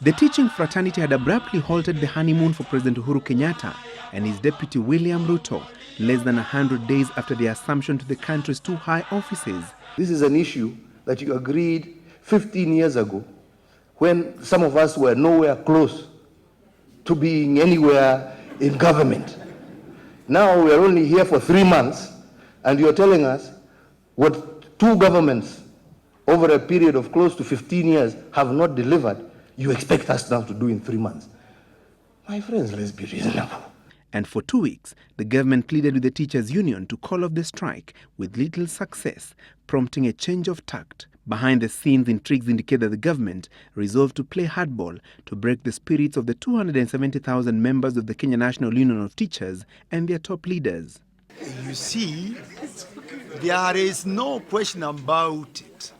The teaching fraternity had abruptly halted the honeymoon for President Uhuru Kenyatta and his deputy William Ruto, less than 100 days after the assumption to the country's two high offices. This is an issue that you agreed 15 years ago when some of us were nowhere close to being anywhere in government. Now we are only here for 3 months and you're telling us what two governments over a period of close to 15 years have not delivered, you expect us now to do in 3 months. My friends, let's be reasonable. And for 2 weeks, the government pleaded with the teachers' union to call off the strike with little success, prompting a change of tact. Behind the scenes, intrigues indicate that the government resolved to play hardball to break the spirits of the 270,000 members of the Kenya National Union of Teachers and their top leaders. You see, there is no question about it.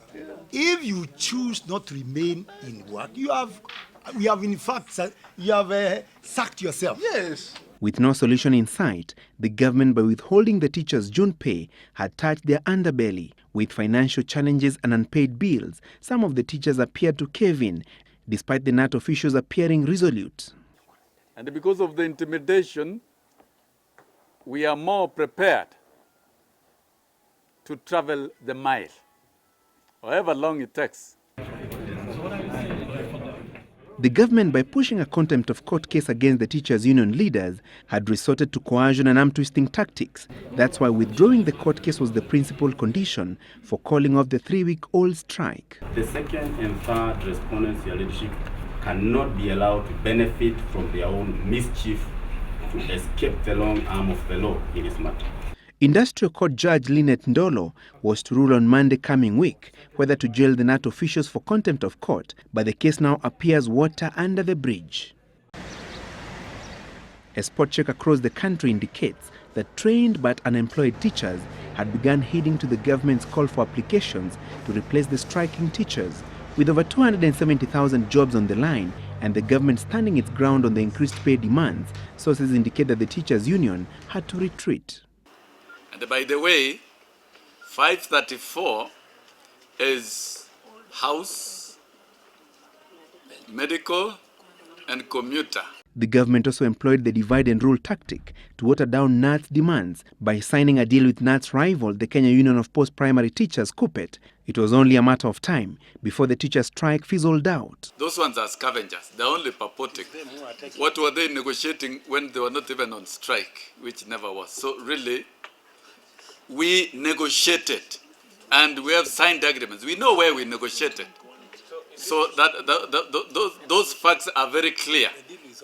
If you choose not to remain in work, you have sacked yourself. Yes. With no solution in sight, the government, by withholding the teachers' June pay, had touched their underbelly. With financial challenges and unpaid bills, some of the teachers appeared to cave in, despite the NAT officials appearing resolute. And because of the intimidation, we are more prepared to travel the mile, however long it takes. The government, by pushing a contempt of court case against the teachers' union leaders, had resorted to coercion and arm-twisting tactics. That's why withdrawing the court case was the principal condition for calling off the 3-week-old strike. The second and third respondents, your leadership, cannot be allowed to benefit from their own mischief to escape the long arm of the law in this matter. Industrial Court Judge Lynette Ndolo was to rule on Monday coming week whether to jail the NAT officials for contempt of court, but the case now appears water under the bridge. A spot check across the country indicates that trained but unemployed teachers had begun heeding to the government's call for applications to replace the striking teachers. With over 270,000 jobs on the line and the government standing its ground on the increased pay demands, sources indicate that the teachers' union had to retreat. And by the way, 534 is house, medical, and commuter. The government also employed the divide and rule tactic to water down NAT's demands by signing a deal with NAT's rival, the Kenya Union of Post-Primary Teachers, KUPPET. It was only a matter of time before the teachers' strike fizzled out. Those ones are scavengers. They're only purporting. What were they negotiating when they were not even on strike, which never was? So really, we negotiated, and we have signed agreements. We know where we negotiated. So those facts are very clear.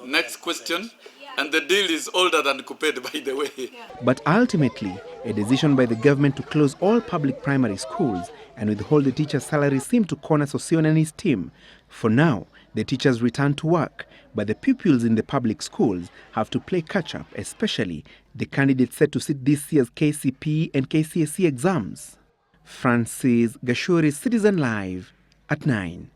Next question. And the deal is older than KUPPET, by the way. But ultimately, a decision by the government to close all public primary schools and withhold the teachers' salaries seemed to corner Sosion and his team. For now, the teachers return to work, but the pupils in the public schools have to play catch-up, especially the candidates set to sit this year's KCPE and KCSE exams. Francis Gashuri, Citizen Live, at 9.